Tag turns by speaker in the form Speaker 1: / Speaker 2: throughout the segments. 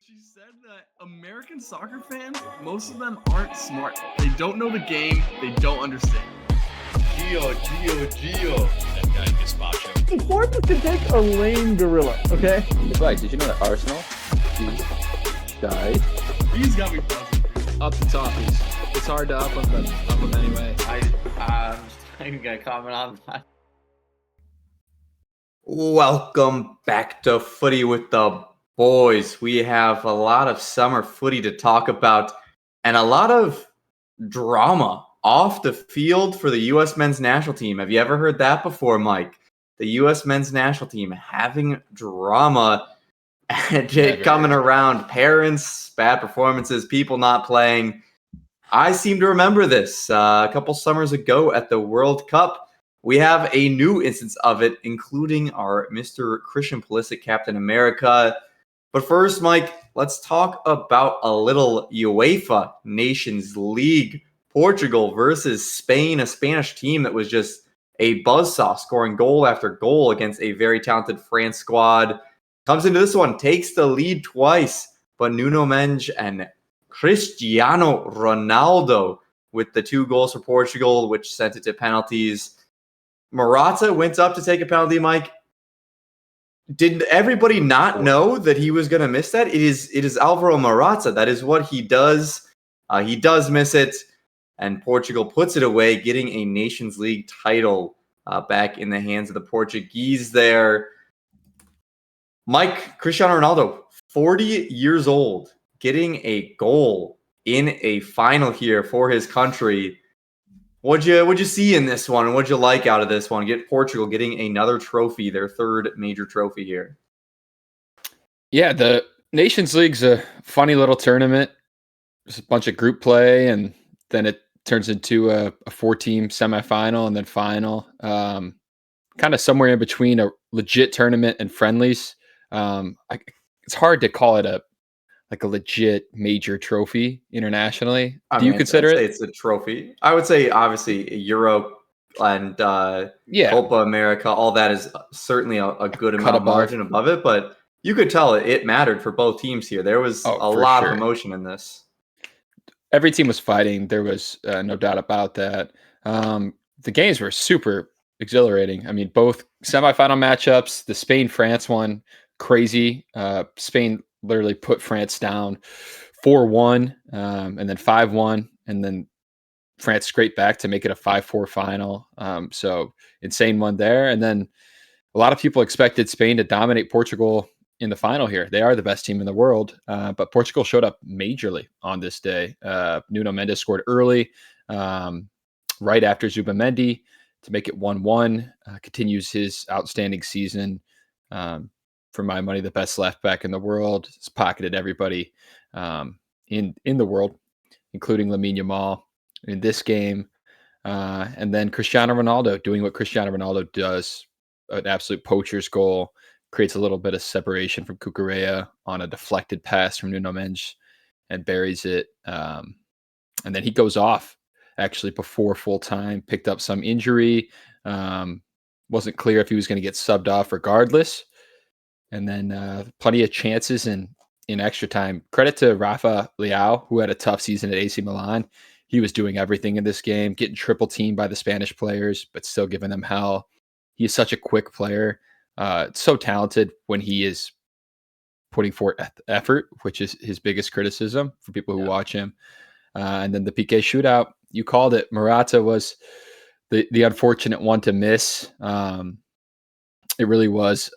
Speaker 1: She said that American soccer fans, most of them aren't smart. They don't know the game. They don't understand.
Speaker 2: Gio.
Speaker 3: That guy Gazpacho.
Speaker 4: The Bournemouth can take a lame gorilla, okay?
Speaker 5: Right, did you know that Arsenal died?
Speaker 1: He's got me buzzing.
Speaker 3: Up the top, it's hard to up him anyway.
Speaker 2: I'm just not even gonna comment on that.
Speaker 6: Welcome back to Footy with the boys. We have a lot of summer footy to talk about and a lot of drama off the field for the U.S. men's national team. Have you ever heard that before, Mike? The U.S. men's national team having drama and coming around. Parents, bad performances, people not playing. I seem to remember this a couple summers ago at the World Cup. We have a new instance of it, including our Mr. Christian Pulisic, Captain America. But first, Mike, let's talk about a little UEFA Nations League. Portugal versus Spain, a Spanish team that was just a buzzsaw, scoring goal after goal against a very talented France squad. Comes into this one, takes the lead twice, but Nuno Mendes and Cristiano Ronaldo with the 2 goals for Portugal, which sent it to penalties. Morata went up to take a penalty, Mike. Did everybody not know that he was going to miss that? It is Alvaro Morata. That is what he does. He does miss it, and Portugal puts it away, getting a Nations League title back in the hands of the Portuguese there. Mike, Cristiano Ronaldo, 40 years old, getting a goal in a final here for his country. What'd you see in this one? What'd you like out of this one? Get Portugal getting another trophy, their 3rd major trophy here.
Speaker 3: Yeah, the Nations League's a funny little tournament. There's a bunch of group play, and then it turns into a 4-team semifinal and then final. Kind of somewhere in between a legit tournament and friendlies. It's hard to call it a legit major trophy internationally. Do you consider it?
Speaker 6: It's a trophy. I would say obviously Euro and Copa America, all that is certainly a good amount of margin above it, but you could tell it mattered for both teams here. There was a lot of emotion in this.
Speaker 3: Every team was fighting. There was no doubt about that. The games were super exhilarating. I mean, both semifinal matchups, the Spain-France one, crazy. Spain literally put France down 4-1 and then 5-1, and then France scraped back to make it a 5-4 final. So insane one there. And then a lot of people expected Spain to dominate Portugal in the final here. They are the best team in the world, but Portugal showed up majorly on this day. Nuno Mendes scored early, right after Zubamendi to make it 1-1. Continues his outstanding season. For my money, the best left back in the world. He's pocketed everybody in the world, including Lamine Yamal in this game. And then Cristiano Ronaldo doing what Cristiano Ronaldo does, an absolute poacher's goal, creates a little bit of separation from Cucurella on a deflected pass from Nuno Mendes and buries it. And then he goes off actually before full time, picked up some injury. Wasn't clear if he was going to get subbed off regardless. And then plenty of chances in extra time. Credit to Rafa Leao, who had a tough season at AC Milan. He was doing everything in this game, getting triple teamed by the Spanish players, but still giving them hell. He is such a quick player. So talented when he is putting forth effort, which is his biggest criticism for people who watch him. And then the PK shootout, you called it. Morata was the unfortunate one to miss. It really was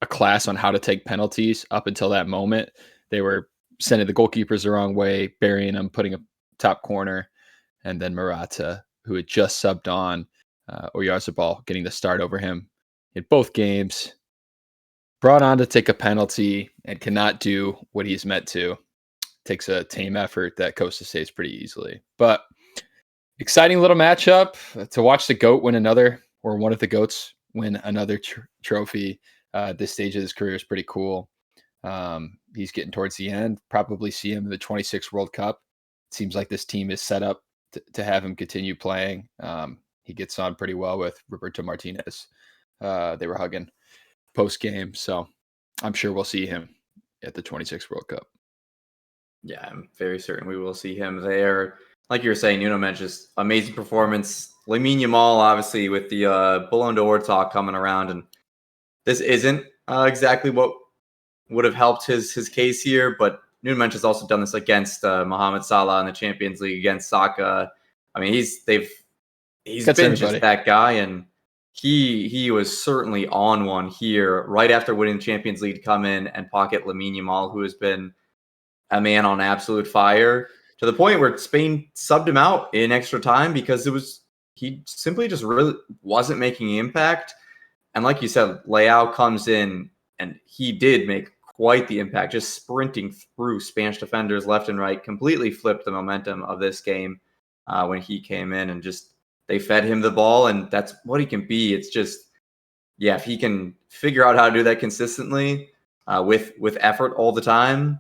Speaker 3: a class on how to take penalties up until that moment. They were sending the goalkeepers the wrong way, burying them, putting a top corner, and then Morata, who had just subbed on Oyarzabal, getting the start over him in both games, brought on to take a penalty and cannot do what he's meant to. Takes a tame effort that Costa saves pretty easily. But exciting little matchup to watch the GOAT win another, or one of the GOATs win another trophy. This stage of his career is pretty cool. He's getting towards the end. Probably see him in the 26 World Cup. It seems like this team is set up to have him continue playing. He gets on pretty well with Roberto Martinez. They were hugging post-game, so I'm sure we'll see him at the 26 World Cup.
Speaker 6: Yeah, I'm very certain we will see him there. Like you were saying, Nuno mentioned just amazing performance. Lamine Yamal, obviously, with the Ballon d'Or talk coming around, and this isn't exactly what would have helped his case here, but Nuno mentioned has also done this against Mohamed Salah in the Champions League, against Saka. I mean, he's been
Speaker 3: everybody.
Speaker 6: just that guy, and he was certainly on one here right after winning the Champions League to come in and pocket Lamine Yamal, who has been a man on absolute fire, to the point where Spain subbed him out in extra time because he simply just really wasn't making an impact. And like you said, Leao comes in and he did make quite the impact, just sprinting through Spanish defenders left and right, completely flipped the momentum of this game when he came in, and just they fed him the ball, and that's what he can be. It's just, yeah, if he can figure out how to do that consistently with effort all the time,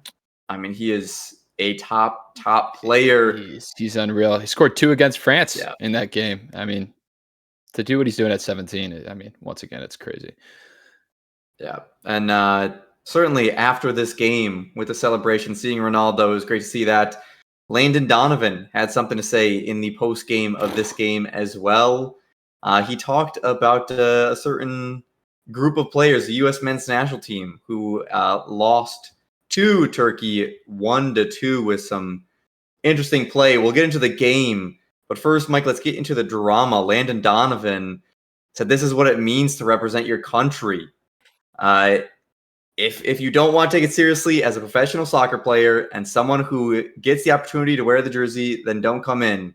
Speaker 6: I mean, he is a top player.
Speaker 3: He's unreal. He scored 2 against France in that game. I mean, to do what he's doing at 17, I mean, once again, it's crazy.
Speaker 6: Yeah, and certainly after this game with the celebration, seeing Ronaldo, it was great to see that. Landon Donovan had something to say in the post game of this game as well. He talked about a certain group of players, the U.S. men's national team, who lost to Turkey 1-2 with some interesting play. We'll get into the game, but first, Mike, let's get into the drama. Landon Donovan said this is what it means to represent your country. If you don't want to take it seriously as a professional soccer player and someone who gets the opportunity to wear the jersey, then don't come in.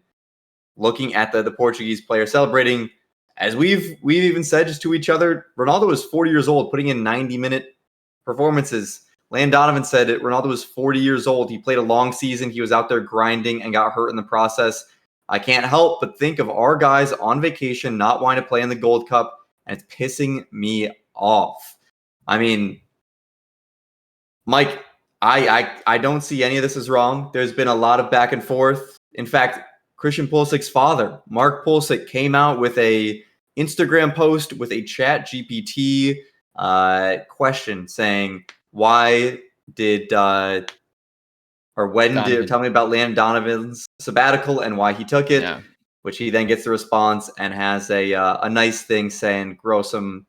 Speaker 6: Looking at the Portuguese player celebrating, as we've even said just to each other, Ronaldo was 40 years old, putting in 90-minute performances. Landon Donovan said it. Ronaldo was 40 years old. He played a long season. He was out there grinding and got hurt in the process. I can't help but think of our guys on vacation not wanting to play in the Gold Cup, and it's pissing me off. I mean, Mike, I don't see any of this as wrong. There's been a lot of back and forth. In fact, Christian Pulisic's father, Mark Pulisic, came out with a Instagram post with a Chat GPT question saying, why did or when
Speaker 3: Donovan.
Speaker 6: did tell me about Landon Donovan's sabbatical and why he took it, which he then gets the response and has a nice thing saying, grow some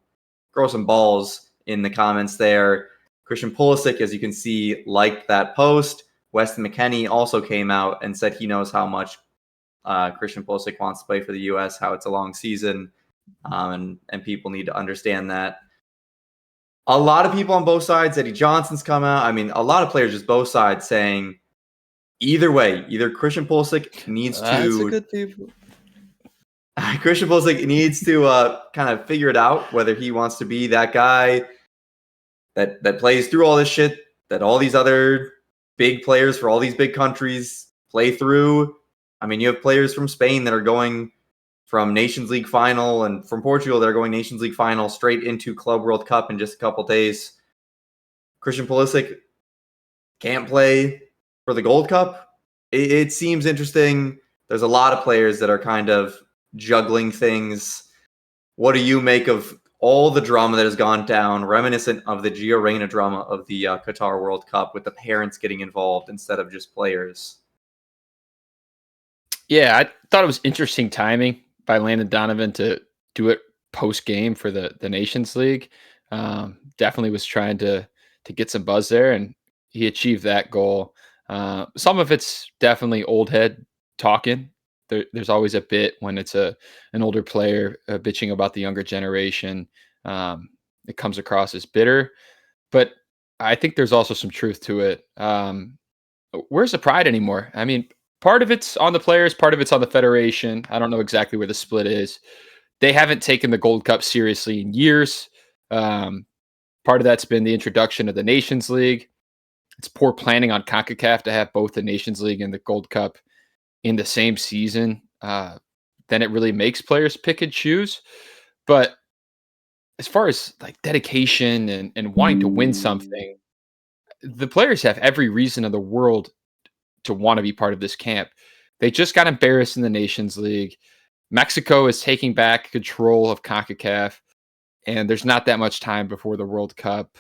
Speaker 6: balls in the comments there. Christian Pulisic, as you can see, liked that post. Weston McKennie also came out and said he knows how much Christian Pulisic wants to play for the U.S., how it's a long season, and people need to understand that. A lot of people on both sides, Eddie Johnson's come out. I mean, a lot of players, just both sides, saying either way, either Christian Pulisic needs Christian Pulisic needs to kind of figure it out, whether he wants to be that guy that plays through all this shit that all these other big players for all these big countries play through. I mean, you have players from Spain that are going from Nations League final, and from Portugal that are going Nations League final straight into Club World Cup in just a couple days. Christian Pulisic can't play for the Gold Cup. It seems interesting. There's a lot of players that are kind of juggling things. What do you make of all the drama that has gone down, reminiscent of the Gio Reyna drama of the Qatar World Cup, with the parents getting involved instead of just players?
Speaker 3: Yeah, I thought it was interesting timing by Landon Donovan to do it post-game for the Nations League. Definitely was trying to get some buzz there, and he achieved that goal. Some of it's definitely old head talking. There's always a bit when it's an older player bitching about the younger generation. It comes across as bitter, but I think there's also some truth to it. Where's the pride anymore? I mean, part of it's on the players, part of it's on the federation. I don't know exactly where the split is. They haven't taken the Gold Cup seriously in years. Part of that's been the introduction of the Nations League. It's poor planning on CONCACAF to have both the Nations League and the Gold Cup in the same season. Then it really makes players pick and choose. But as far as like dedication and wanting to win something, the players have every reason in the world to want to be part of this camp. They just got embarrassed in the Nations League. Mexico is taking back control of CONCACAF, and there's not that much time before the World Cup.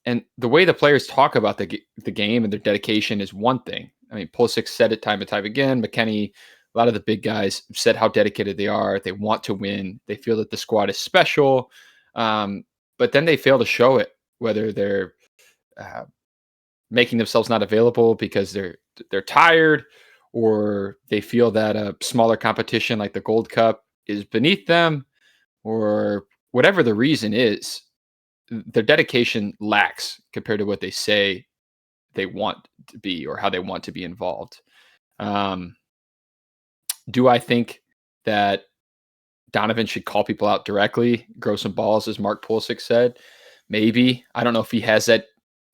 Speaker 3: And the way the players talk about the game and their dedication is one thing. I mean, Pulisic said it time and time again. McKennie, a lot of the big guys said how dedicated they are. They want to win. They feel that the squad is special. But then they fail to show it, whether they're making themselves not available because they're tired, or they feel that a smaller competition like the Gold Cup is beneath them, or whatever the reason is. Their dedication lacks compared to what they say they want to be or how they want to be involved. Do I think that Donovan should call people out directly, grow some balls, as Mark Pulisic said? Maybe. I don't know if he has that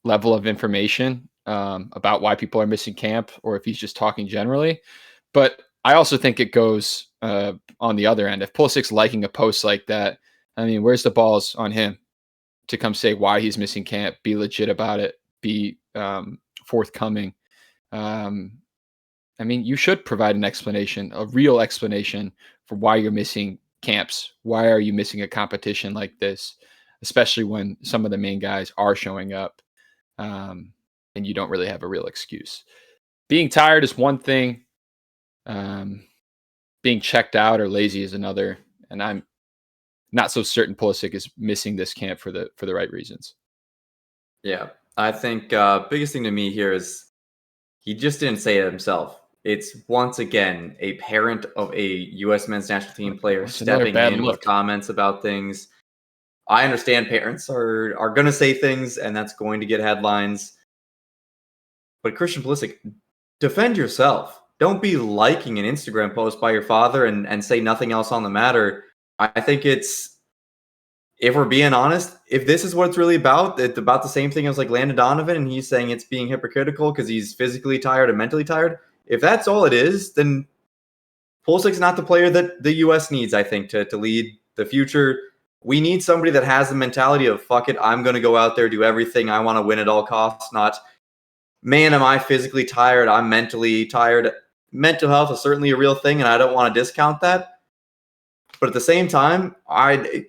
Speaker 3: level of information about why people are missing camp, or if he's just talking generally. But I also think it goes on the other end. If Pulisic's liking a post like that, I mean, where's the balls on him to come say why he's missing camp, be legit about it, be forthcoming? I mean, you should provide an explanation, a real explanation for why you're missing camps. Why are you missing a competition like this, especially when some of the main guys are showing up, and you don't really have a real excuse. Being tired is one thing. Being checked out or lazy is another. And I'm not so certain Pulisic is missing this camp for the right reasons.
Speaker 6: Yeah, I think biggest thing to me here is he just didn't say it himself. It's once again a parent of a U.S. men's national team player stepping in with comments about things. I understand parents are going to say things, and that's going to get headlines. But Christian Pulisic, defend yourself. Don't be liking an Instagram post by your father and say nothing else on the matter. I think it's, if we're being honest, if this is what it's really about, it's about the same thing as like Landon Donovan, and he's saying it's being hypocritical because he's physically tired and mentally tired. If that's all it is, then Pulisic's not the player that the U.S. needs, I think, to lead the future. We need somebody that has the mentality of, fuck it, I'm going to go out there, do everything. I want to win at all costs, not, man, am I physically tired? I'm mentally tired. Mental health is certainly a real thing, and I don't want to discount that. But at the same time,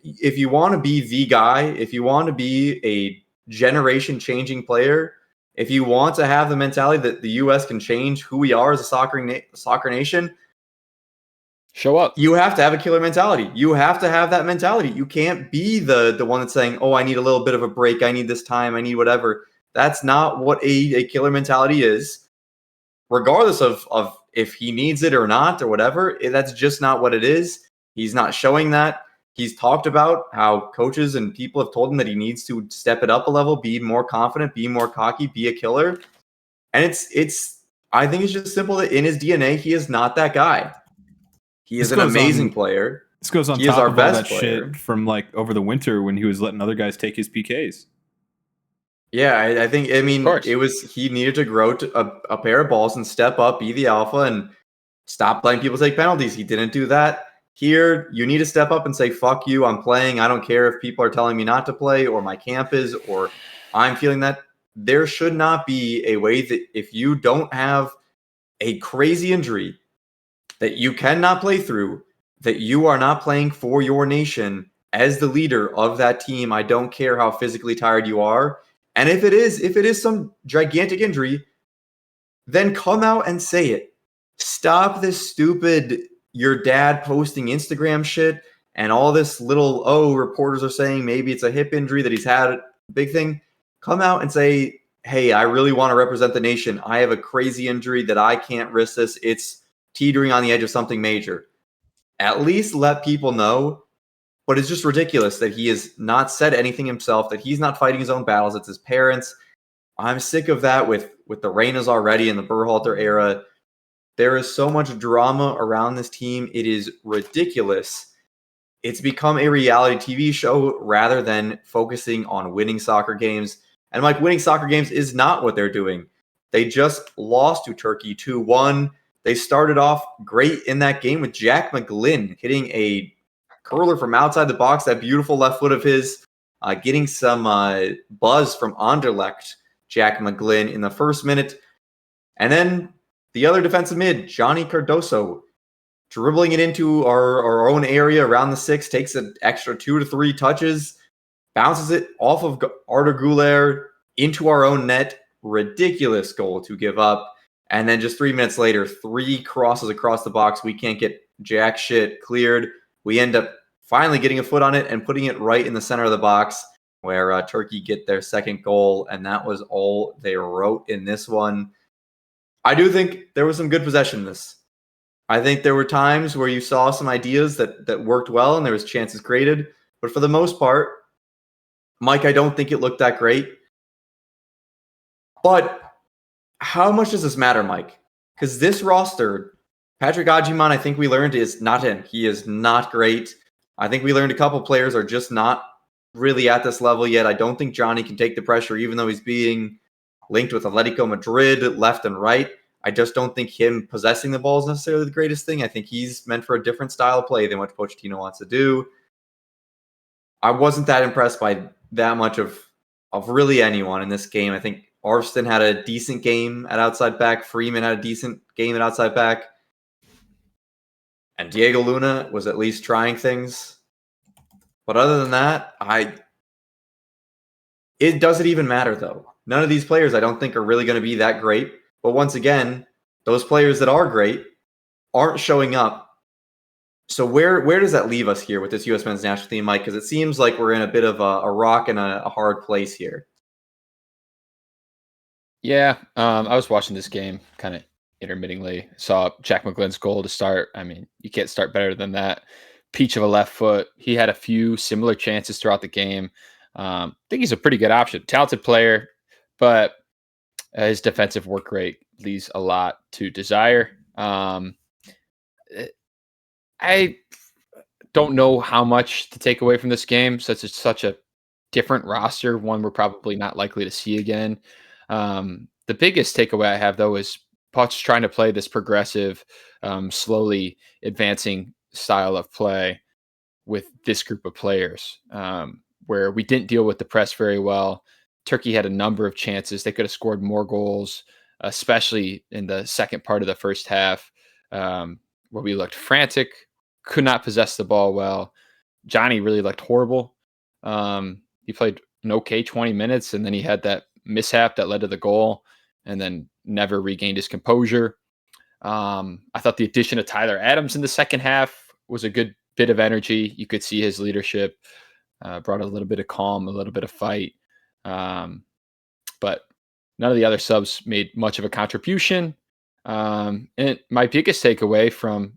Speaker 6: if you want to be the guy, if you want to be a generation-changing player, if you want to have the mentality that the U.S. can change who we are as a soccer nation,
Speaker 3: show up.
Speaker 6: You have to have a killer mentality. You have to have that mentality. You can't be the one that's saying, oh, I need a little bit of a break. I need this time. I need whatever. That's not what a killer mentality is. Regardless of if he needs it or not or whatever, that's just not what it is. He's not showing that. He's talked about how coaches and people have told him that he needs to step it up a level, be more confident, be more cocky, be a killer. And it's I think it's just simple that in his DNA, he is not that guy. He is an amazing player.
Speaker 7: This goes on top of all that shit from like over the winter when he was letting other guys take his PKs.
Speaker 6: Yeah, I think, I mean, he needed to grow to a pair of balls and step up, be the alpha, and stop letting people take penalties. He didn't do that. Here, you need to step up and say, fuck you, I'm playing. I don't care if people are telling me not to play or my camp is or I'm feeling that. There should not be a way that if you don't have a crazy injury that you cannot play through, that you are not playing for your nation as the leader of that team. I don't care how physically tired you are. And if it is some gigantic injury, then come out and say it. Stop this stupid your dad posting Instagram shit and all this little, reporters are saying maybe it's a hip injury that he's had, big thing. Come out and say, hey, I really want to represent the nation. I have a crazy injury that I can't risk this. It's teetering on the edge of something major. At least let people know. But it's just ridiculous that he has not said anything himself, that he's not fighting his own battles. It's his parents. I'm sick of that with the Reynas already in the Berhalter era. There is so much drama around this team. It is ridiculous. It's become a reality TV show rather than focusing on winning soccer games. And like, winning soccer games is not what they're doing. They just lost to Turkey 2-1. They started off great in that game with Jack McGlynn hitting a curler from outside the box, that beautiful left foot of his, getting some buzz from Anderlecht, Jack McGlynn, in the first minute. And then the other defensive mid, Johnny Cardoso, dribbling it into our own area around the 6, takes an extra 2 to 3 touches, bounces it off of Arda Güler, into our own net. Ridiculous goal to give up. And then just 3 minutes later, 3 crosses across the box. We can't get jack shit cleared. We end up finally getting a foot on it and putting it right in the center of the box where Turkey get their second goal. And that was all they wrote in this one. I do think there was some good possession in this. I think there were times where you saw some ideas that worked well and there was chances created. But for the most part, Mike, I don't think it looked that great. But how much does this matter, Mike? Because this roster, Patrick Agyemang, I think we learned is not him. He is not great. I think we learned a couple players are just not really at this level yet. I don't think Johnny can take the pressure, even though he's being linked with Atletico Madrid left and right. I just don't think him possessing the ball is necessarily the greatest thing. I think he's meant for a different style of play than what Pochettino wants to do. I wasn't that impressed by that much of really anyone in this game. I think Arvston had a decent game at outside back. Freeman had a decent game at outside back. And Diego Luna was at least trying things. But other than that, it doesn't even matter, though. None of these players I don't think are really going to be that great. But once again, those players that are great aren't showing up. So where does that leave us here with this U.S. men's national team, Mike? Because it seems like we're in a bit of a rock and a hard place here.
Speaker 3: Yeah, I was watching this game kind of intermittently. Saw Jack McGlynn's goal to start. I mean, you can't start better than that. Peach of a left foot. He had a few similar chances throughout the game. I think he's a pretty good option. Talented player, but his defensive work rate leaves a lot to desire. I don't know how much to take away from this game. Such a different roster, one we're probably not likely to see again. The biggest takeaway I have, though, is Poch trying to play this progressive, slowly advancing style of play with this group of players, where we didn't deal with the press very well. Turkey had a number of chances. They could have scored more goals, especially in the second part of the first half, where we looked frantic, could not possess the ball well. Johnny really looked horrible. He played an okay 20 minutes, and then he had that mishap that led to the goal and then never regained his composure. I thought the addition of Tyler Adams in the second half was a good bit of energy. You could see his leadership brought a little bit of calm, a little bit of fight. But none of the other subs made much of a contribution. And my biggest takeaway from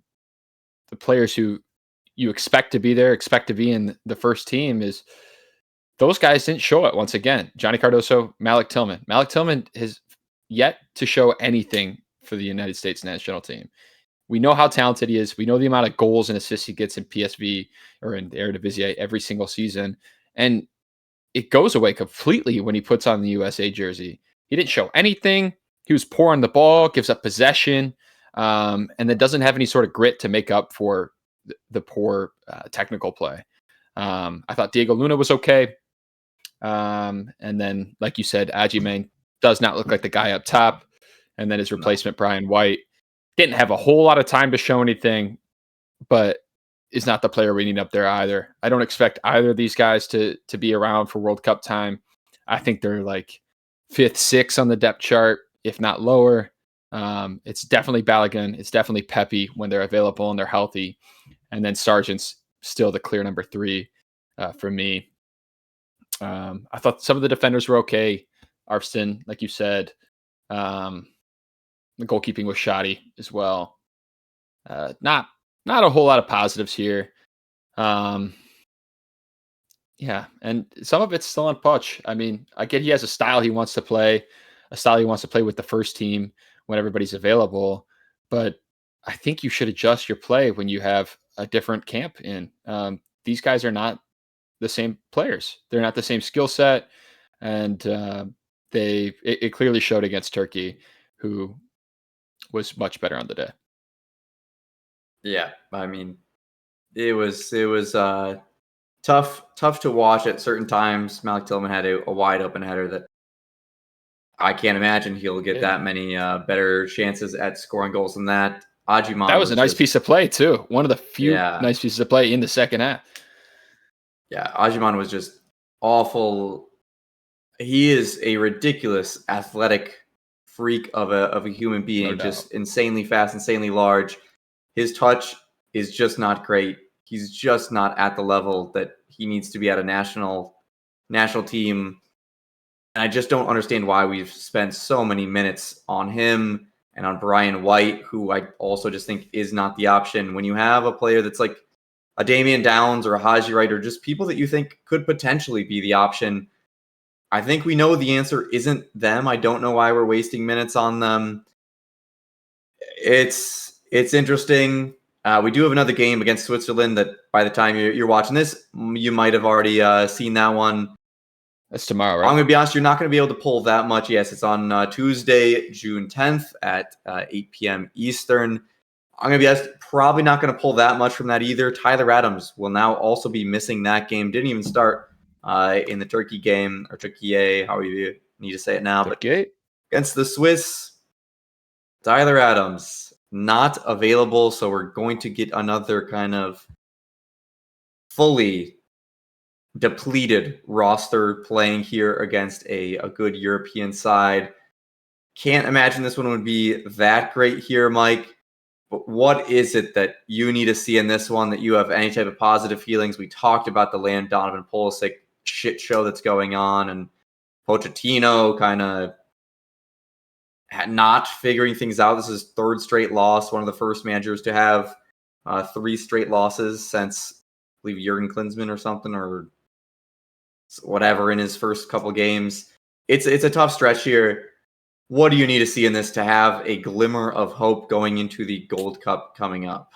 Speaker 3: the players who you expect to be there, expect to be in the first team is those guys didn't show it once again. Johnny Cardoso, Malik Tillman. Malik Tillman has yet to show anything for the United States national team. We know how talented he is. We know the amount of goals and assists he gets in PSV or in the Eredivisie every single season. And it goes away completely when he puts on the USA jersey. He didn't show anything. He was poor on the ball, gives up possession, and then doesn't have any sort of grit to make up for the poor technical play. I thought Diego Luna was okay. And then, like you said, Agyemang does not look like the guy up top. And then his replacement, Brian White, didn't have a whole lot of time to show anything, but is not the player we need up there either. I don't expect either of these guys to be around for World Cup time. I think they're like 5th, 6th on the depth chart, if not lower. It's definitely Balogun. It's definitely Pepe when they're available and they're healthy. And then Sargent's still the clear number 3 for me. I thought some of the defenders were okay. Arvston, like you said. The goalkeeping was shoddy as well. Not a whole lot of positives here. Yeah, and some of it's still on Poch. I mean, I get he has a style he wants to play, with the first team when everybody's available, but I think you should adjust your play when you have a different camp in. These guys are not the same players. They're not the same skill set, and it clearly showed against Turkey, who was much better on the day.
Speaker 6: Yeah, I mean, it was tough to watch at certain times. Malik Tillman had a wide open header that I can't imagine he'll get that many better chances at scoring goals than that. Agyemang,
Speaker 3: that was a nice piece of play too. One of the few nice pieces of play in the second half.
Speaker 6: Yeah, Agyemang was just awful He is a ridiculous athletic freak of a human being,
Speaker 3: No
Speaker 6: just
Speaker 3: doubt.
Speaker 6: insanely fast, insanely large. His touch is just not great. He's just not at the level that he needs to be at a national team. And I just don't understand why we've spent so many minutes on him and on Brian White, who I also just think is not the option. When you have a player that's like a Damian Downs or a Haji Wright, or just people that you think could potentially be the option, I think we know the answer isn't them. I don't know why we're wasting minutes on them. It's interesting. We do have another game against Switzerland that by the time you're watching this, you might have already seen that one.
Speaker 3: That's tomorrow,
Speaker 6: I'm
Speaker 3: right?
Speaker 6: going to be honest, you're not going to be able to pull that much. Yes, it's on Tuesday, June 10th at 8 p.m. Eastern. I'm going to be honest, probably not going to pull that much from that either. Tyler Adams will now also be missing that game. Didn't even start in the Turkey game, or Turkey, however you need to say it now. But
Speaker 3: Okay.
Speaker 6: against the Swiss, Tyler Adams not available. So we're going to get another kind of fully depleted roster playing here against a good European side. Can't imagine this one would be that great here, Mike. But what is it that you need to see in this one that you have any type of positive feelings? We talked about the Landon Donovan Pulisic shit show that's going on, and Pochettino kind of not figuring things out. This is third straight loss, one of the first managers to have 3 straight losses since, I believe, Jurgen Klinsmann or something, or whatever, in his first couple games. It's a tough stretch here. What do you need to see in this to have a glimmer of hope going into the Gold Cup coming up?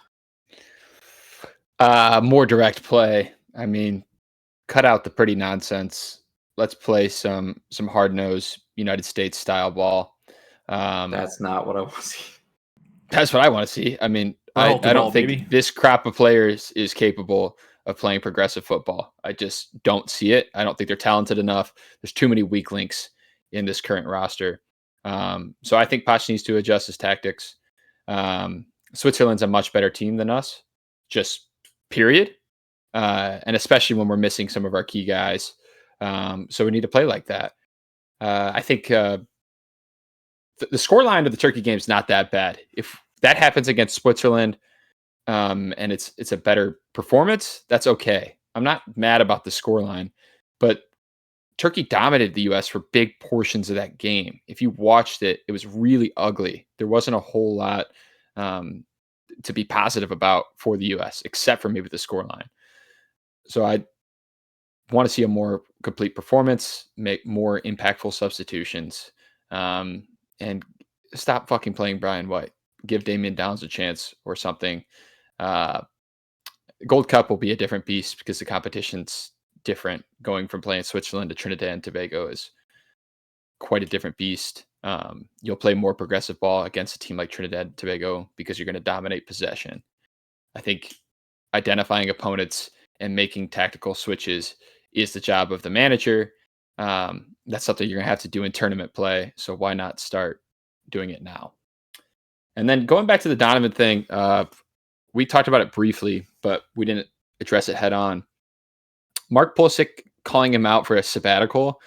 Speaker 3: More direct play. I mean, cut out the pretty nonsense. Let's play some hard-nosed United States style ball.
Speaker 6: That's not what I want to see.
Speaker 3: That's what I want to see. I mean, I
Speaker 7: Ball to
Speaker 3: don't
Speaker 7: ball,
Speaker 3: think
Speaker 7: baby.
Speaker 3: this crop of players is capable of playing progressive football. I just don't see it. I don't think they're talented enough. There's too many weak links in this current roster. So I think Poch needs to adjust his tactics. Switzerland's a much better team than us, just period. And especially when we're missing some of our key guys. So we need to play like that. I think the scoreline of the Turkey game is not that bad. If that happens against Switzerland, and it's a better performance, that's okay. I'm not mad about the scoreline, but Turkey dominated the U.S. for big portions of that game. If you watched it, it was really ugly. There wasn't a whole lot to be positive about for the U.S., except for maybe the scoreline. So I want to see a more complete performance, make more impactful substitutions, and stop fucking playing Brian White. Give Damian Downs a chance or something. Gold Cup will be a different beast because the competition's different. Going from playing Switzerland to Trinidad and Tobago is quite a different beast. You'll play more progressive ball against a team like Trinidad and Tobago because you're going to dominate possession. I think identifying opponents and making tactical switches is the job of the manager. That's something you're going to have to do in tournament play. So why not start doing it now? And then going back to the Donovan thing, we talked about it briefly, but we didn't address it head on. Mark Pulisic calling him out for a sabbatical.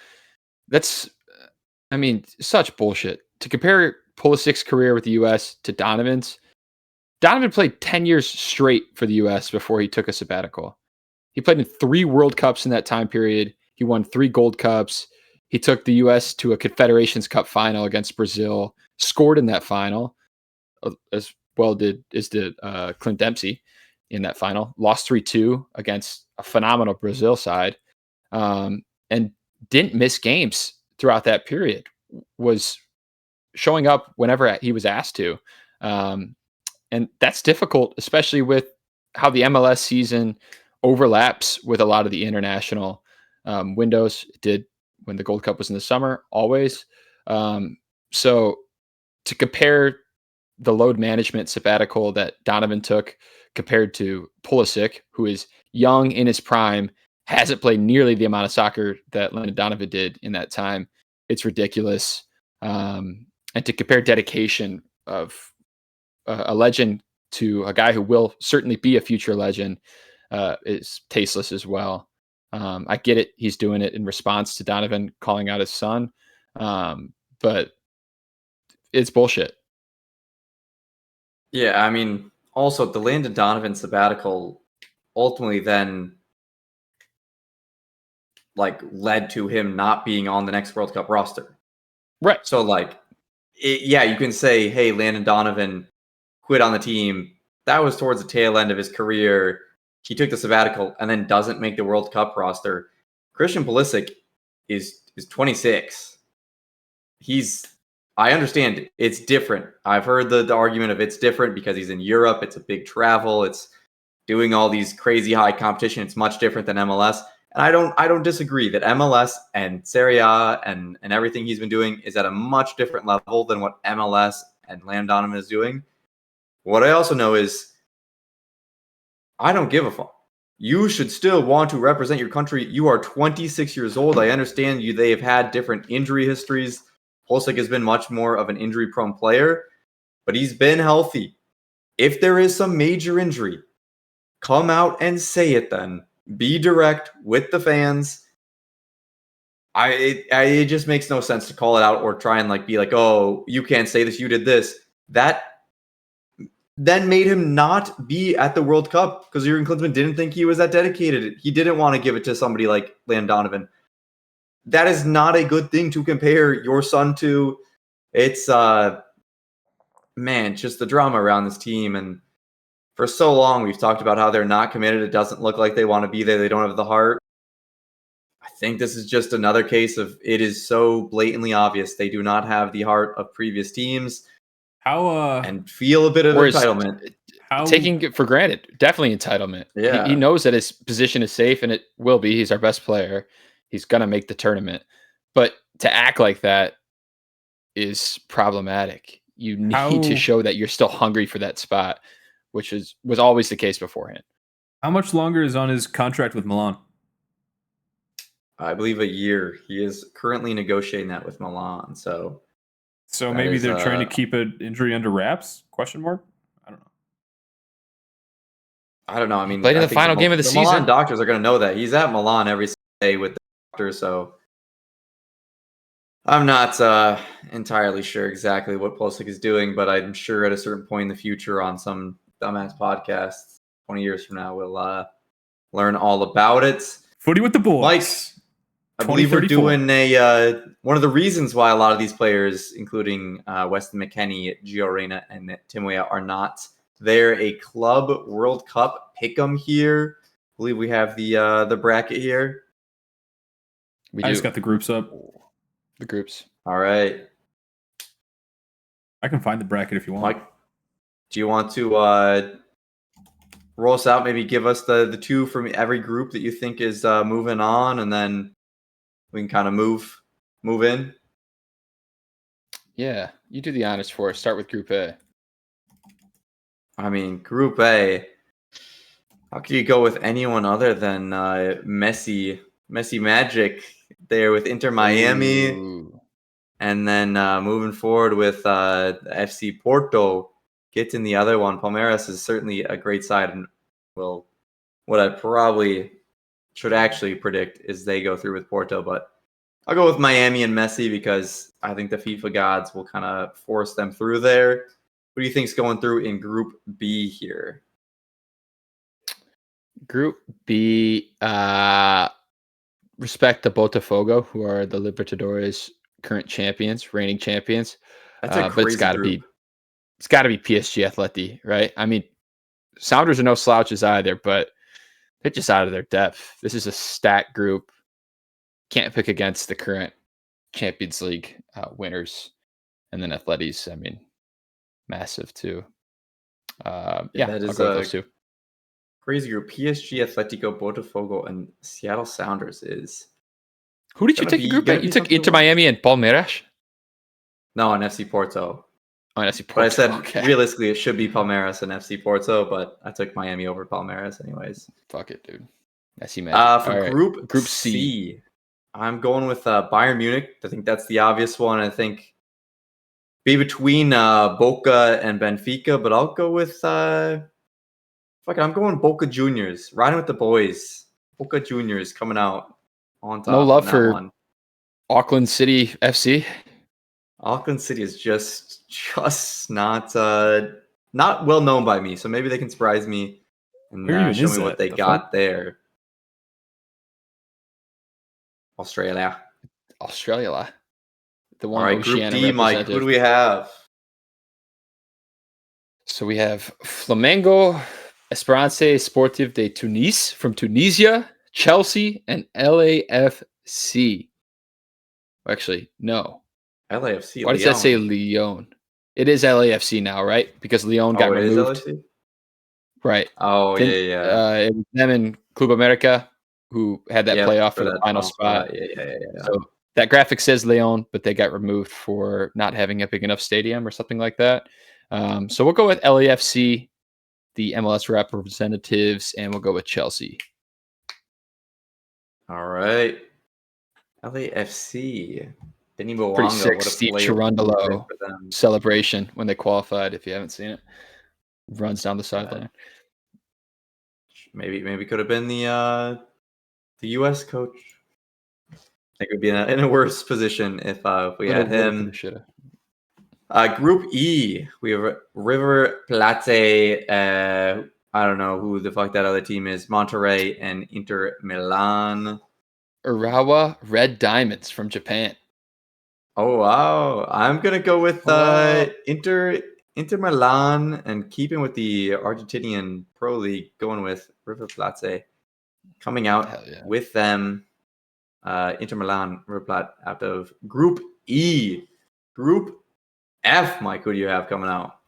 Speaker 3: That's, I mean, such bullshit. To compare Pulisic's career with the U.S. to Donovan's, Donovan played 10 years straight for the U.S. before he took a sabbatical. He played in 3 World Cups in that time period. He won 3 Gold Cups. He took the U.S. to a Confederations Cup final against Brazil, scored in that final, as well did Clint Dempsey in that final, lost 3-2 against a phenomenal Brazil side, and didn't miss games throughout that period, was showing up whenever he was asked to. And that's difficult, especially with how the MLS season overlaps with a lot of the international windows. It did when the Gold Cup was in the summer, always. So to compare the load management sabbatical that Donovan took compared to Pulisic, who is young in his prime, hasn't played nearly the amount of soccer that Landon Donovan did in that time, it's ridiculous. And to compare dedication of a legend to a guy who will certainly be a future legend is tasteless as well. I get it. He's doing it in response to Donovan calling out his son. But it's bullshit.
Speaker 6: Yeah, I mean, also the Landon Donovan sabbatical ultimately then led to him not being on the next World Cup roster.
Speaker 3: Right.
Speaker 6: So you can say, hey, Landon Donovan quit on the team. That was towards the tail end of his career. He took the sabbatical and then doesn't make the World Cup roster. Christian Pulisic is 26. I understand it's different. I've heard the argument of it's different because he's in Europe. It's a big travel. It's doing all these crazy high competition. It's much different than MLS. And I don't disagree that MLS and Serie A and everything he's been doing is at a much different level than what MLS and Landon Donovan is doing. What I also know is I don't give a fuck. You should still want to represent your country. You are 26 years old. I understand they have had different injury histories. Pulisic has been much more of an injury-prone player, but he's been healthy. If there is some major injury, come out and say it then. Be direct with the fans. It just makes no sense to call it out or try and be like, oh, you can't say this, you did this. That then made him not be at the World Cup because Jurgen Klinsmann didn't think he was that dedicated. He didn't want to give it to somebody like Landon Donovan. That is not a good thing to compare your son to. It's just the drama around this team. And for so long, we've talked about how they're not committed. It doesn't look like they want to be there. They don't have the heart. I think this is just another case of it is so blatantly obvious they do not have the heart of previous teams. And feel a bit of entitlement.
Speaker 3: Taking it for granted. Definitely entitlement.
Speaker 6: Yeah.
Speaker 3: He knows that his position is safe, and it will be. He's our best player. He's going to make the tournament. But to act like that is problematic. You need to show that you're still hungry for that spot, which was always the case beforehand.
Speaker 7: How much longer is on his contract with Milan?
Speaker 6: I believe a year. He is currently negotiating that with Milan. So
Speaker 7: maybe they're trying to keep an injury under wraps? Question mark? I don't know.
Speaker 6: I mean,
Speaker 3: played in the final game of the season.
Speaker 6: Milan doctors are going to know that. He's at Milan every day with the doctor, so I'm not entirely sure exactly what Pulisic is doing, but I'm sure at a certain point in the future on some dumbass podcast 20 years from now, we'll learn all about it.
Speaker 7: Footy with the boys.
Speaker 6: Mike, I believe we're doing one of the reasons why a lot of these players, including Weston McKennie, Gio Reyna, and Tim Weah, are not there. A Club World Cup pick'em here. I believe we have the bracket here.
Speaker 7: I just got the groups up.
Speaker 3: The groups.
Speaker 6: All right.
Speaker 7: I can find the bracket if you want.
Speaker 6: Mike, do you want to roll us out? Maybe give us the two from every group that you think is moving on, and then we can kind of move in.
Speaker 3: Yeah, you do the honors for us. Start with Group A.
Speaker 6: I mean, Group A. How could you go with anyone other than Messi Magic there with Inter Miami?
Speaker 3: Ooh.
Speaker 6: And then moving forward with FC Porto, get in the other one. Palmeiras is certainly a great side. And what I probably should actually predict is they go through with Porto. But I'll go with Miami and Messi because I think the FIFA gods will kind of force them through there. What do you think is going through in Group B here?
Speaker 3: Group B, respect to Botafogo, who are the Libertadores current champions, reigning champions.
Speaker 6: That's a crazy
Speaker 3: but it's got to be PSG Atleti, right? I mean, Sounders are no slouches either, but they're just out of their depth. This is a stacked group. Can't pick against the current Champions League winners, and then Atletis. I mean, massive too.
Speaker 6: That
Speaker 3: I'll
Speaker 6: is
Speaker 3: go with those two.
Speaker 6: Crazy group. PSG, Atletico, Botafogo, and Seattle Sounders is.
Speaker 3: Who did you take a group at? You took Inter Miami and Palmeiras?
Speaker 6: No, on FC Porto.
Speaker 3: Oh, FC Porto.
Speaker 6: But I said realistically it should be Palmeiras and FC Porto, but I took Miami over Palmeiras anyways.
Speaker 3: Fuck it, dude. Messi Magic.
Speaker 6: For Group C, I'm going with Bayern Munich. I think that's the obvious one. I think be between Boca and Benfica, but I'll go with I'm going Boca Juniors. Riding with the boys. Boca Juniors coming out on top.
Speaker 3: No love
Speaker 6: on that
Speaker 3: for
Speaker 6: one.
Speaker 3: Auckland City FC.
Speaker 6: Auckland City is just not well known by me, so maybe they can surprise me and
Speaker 7: Where even
Speaker 6: show
Speaker 7: is
Speaker 6: me what
Speaker 7: that?
Speaker 6: they
Speaker 7: The
Speaker 6: got
Speaker 7: fuck?
Speaker 6: there. Australia.
Speaker 3: The
Speaker 6: All
Speaker 3: one
Speaker 6: right, Group
Speaker 3: Oceania
Speaker 6: D, Mike. Who
Speaker 3: representative.
Speaker 6: do we have?
Speaker 3: So we have Flamengo, Esperance Sportive de Tunis from Tunisia, Chelsea, and LAFC. Actually, no.
Speaker 6: LAFC.
Speaker 3: Why does that say Lyon? It is LAFC now, right? Because Lyon got
Speaker 6: it is
Speaker 3: removed.
Speaker 6: LAFC?
Speaker 3: Right.
Speaker 6: Oh,
Speaker 3: Then,
Speaker 6: yeah.
Speaker 3: it was them and Club America who had that
Speaker 6: Yep,
Speaker 3: playoff for the
Speaker 6: that
Speaker 3: final spot.
Speaker 6: Yeah.
Speaker 3: So that graphic says Lyon, but they got removed for not having a big enough stadium or something like that. So we'll go with LAFC, the MLS representatives, and we'll go with Chelsea.
Speaker 6: All right. LAFC. Denny
Speaker 3: Pretty
Speaker 6: Bowanga.
Speaker 3: sick
Speaker 6: What a
Speaker 3: Steve
Speaker 6: play
Speaker 3: Cherundolo
Speaker 6: for them.
Speaker 3: celebration when they qualified. If you haven't seen it, runs down the sideline.
Speaker 6: Maybe could have been the U.S. coach. I think we'd be in a worse position if we had him. Group E, we have River Plate. I don't know who the fuck that other team is. Monterrey and Inter Milan.
Speaker 3: Urawa Red Diamonds from Japan.
Speaker 6: Oh wow! I'm gonna go with Inter Milan, and keeping with the Argentinian Pro League, going with River Plate. Coming out with them, Inter Milan, River Plate out of Group E. Group F, Mike, who do you have coming out?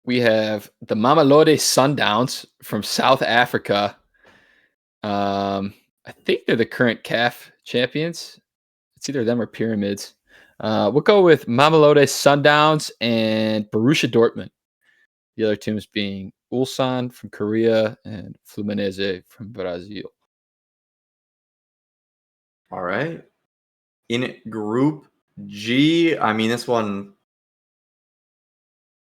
Speaker 3: We have the Mamelodi Sundowns from South Africa. I think they're the current CAF champions. It's either them or Pyramids. We'll go with Mamelodi Sundowns and Borussia Dortmund. The other teams being Ulsan from Korea and Fluminense from Brazil.
Speaker 6: All right. In Group G, I mean, this one,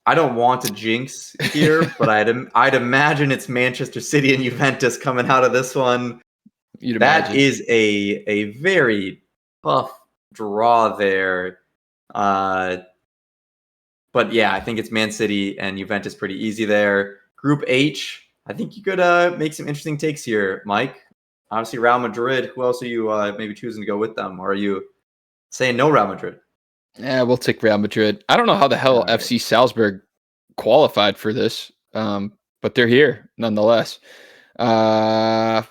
Speaker 6: I don't want to jinx here, but I'd imagine it's Manchester City and Juventus coming out of this one. That is a very tough draw there. But yeah, I think it's Man City and Juventus pretty easy there. Group H, I think you could make some interesting takes here, Mike. Obviously, Real Madrid. Who else are you maybe choosing to go with them? Or are you saying no Real Madrid?
Speaker 3: Yeah, we'll take Real Madrid. I don't know how the hell FC Salzburg qualified for this, but they're here nonetheless. I'm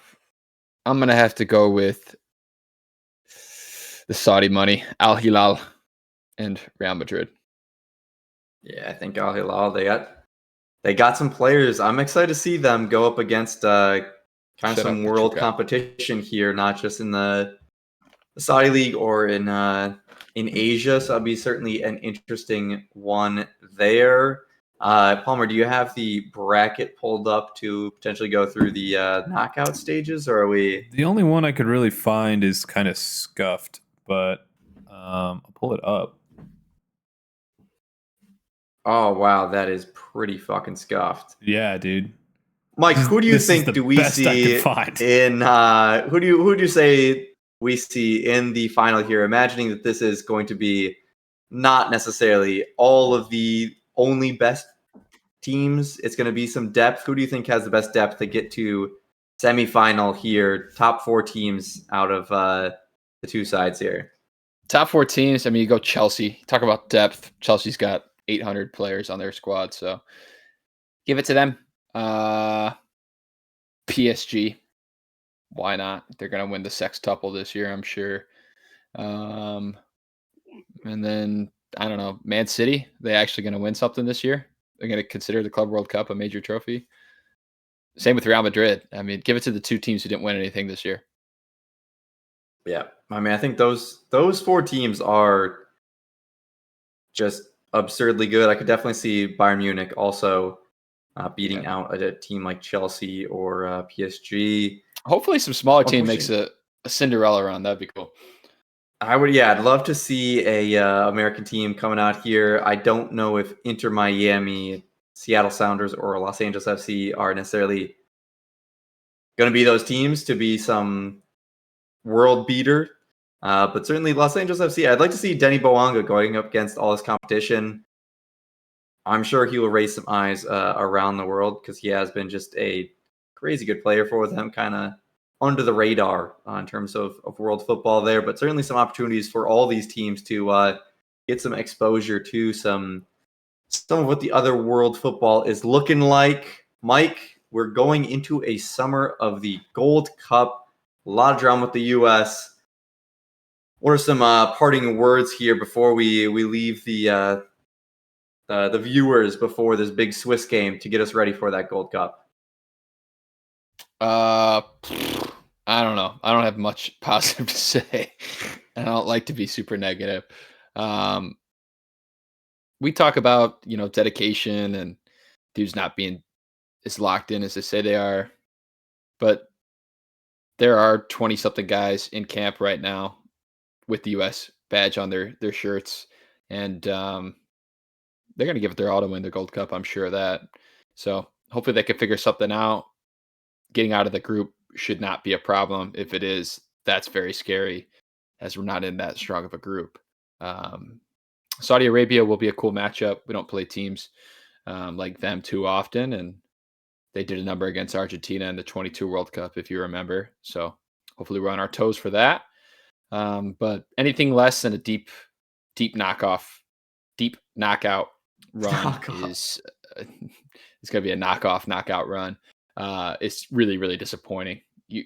Speaker 3: going to have to go with the Saudi money, Al Hilal and Real Madrid.
Speaker 6: Yeah, I think Al Hilal, they got some players. I'm excited to see them go up against kind of some world competition here, not just in the Saudi League or in Asia. So that'll be certainly an interesting one there. Palmer, do you have the bracket pulled up to potentially go through the knockout stages, or are we?
Speaker 7: The only one I could really find is kind of scuffed, but I'll pull it up.
Speaker 6: Oh wow, that is pretty fucking scuffed.
Speaker 7: Yeah, dude.
Speaker 6: Mike, who do you think do we see in? Who do you say we see in the final here? Imagining that this is going to be not necessarily all of the only best teams. It's going to be some depth. Who do you think has the best depth to get to semifinal here? Top 4 teams out of the two sides here.
Speaker 3: Top 4 teams. I mean, you go Chelsea. Talk about depth. Chelsea's got 800 players on their squad, so give it to them. PSG. Why not? They're going to win the sextuple this year, I'm sure. And then, I don't know, Man City. They actually going to win something this year? They're going to consider the Club World Cup a major trophy? Same with Real Madrid. I mean, give it to the 2 teams who didn't win anything this year.
Speaker 6: Yeah. I mean, I think those 4 teams are just absurdly good. I could definitely see Bayern Munich also beating out a team like Chelsea or PSG.
Speaker 3: Hopefully some smaller team makes a Cinderella run. That'd be cool.
Speaker 6: I'd love to see a American team coming out here. I don't know if Inter Miami, Seattle Sounders, or Los Angeles FC are necessarily going to be those teams to be some world beater. But certainly Los Angeles FC, I'd like to see Denny Bouanga going up against all his competition. I'm sure he will raise some eyes around the world because he has been just a crazy good player for them, kind of under the radar in terms of world football there. But certainly some opportunities for all these teams to get some exposure to some of what the other world football is looking like. Mike, we're going into a summer of the Gold Cup. A lot of drama with the U.S. What are some parting words here before we leave the viewers before this big Swiss game to get us ready for that Gold Cup?
Speaker 3: I don't know. I don't have much positive to say. I don't like to be super negative. We talk about, dedication and dudes not being as locked in as they say they are. But there are 20-something guys in camp right now with the U.S. badge on their shirts. And they're going to give it their all to win the Gold Cup. I'm sure of that. So hopefully they can figure something out. Getting out of the group should not be a problem. If it is, that's very scary, as we're not in that strong of a group. Saudi Arabia will be a cool matchup. We don't play teams like them too often, and they did a number against Argentina in the 22 World Cup, if you remember. So hopefully we're on our toes for that. But anything less than a deep knockout run is it's going to be a knockout run. It's really, really disappointing.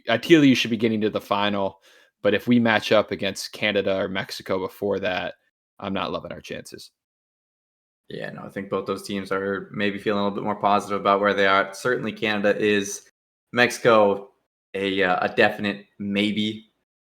Speaker 3: Ideally, you should be getting to the final, but if we match up against Canada or Mexico before that, I'm not loving our chances.
Speaker 6: Yeah, no, I think both those teams are maybe feeling a little bit more positive about where they are. Certainly Canada is. Mexico, a definite maybe.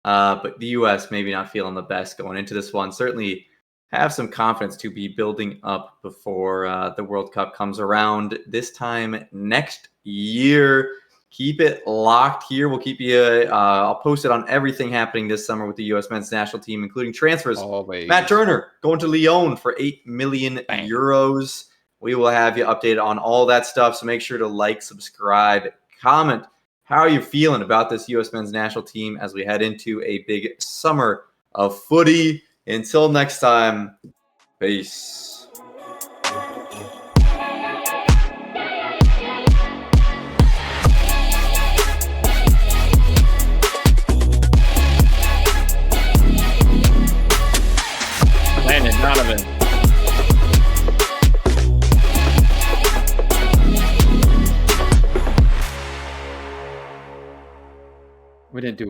Speaker 6: But the U.S. maybe not feeling the best going into this one. Certainly have some confidence to be building up before the World Cup comes around this time next year. Keep it locked here. We'll keep you I'll post it on everything happening this summer with the U.S. men's national team, including transfers.
Speaker 3: Always.
Speaker 6: Matt Turner going to Lyon for 8 million euros. We will have you updated on all that stuff. So make sure to like, subscribe, comment. How are you feeling about this U.S. men's national team as we head into a big summer of footy? Until next time, peace.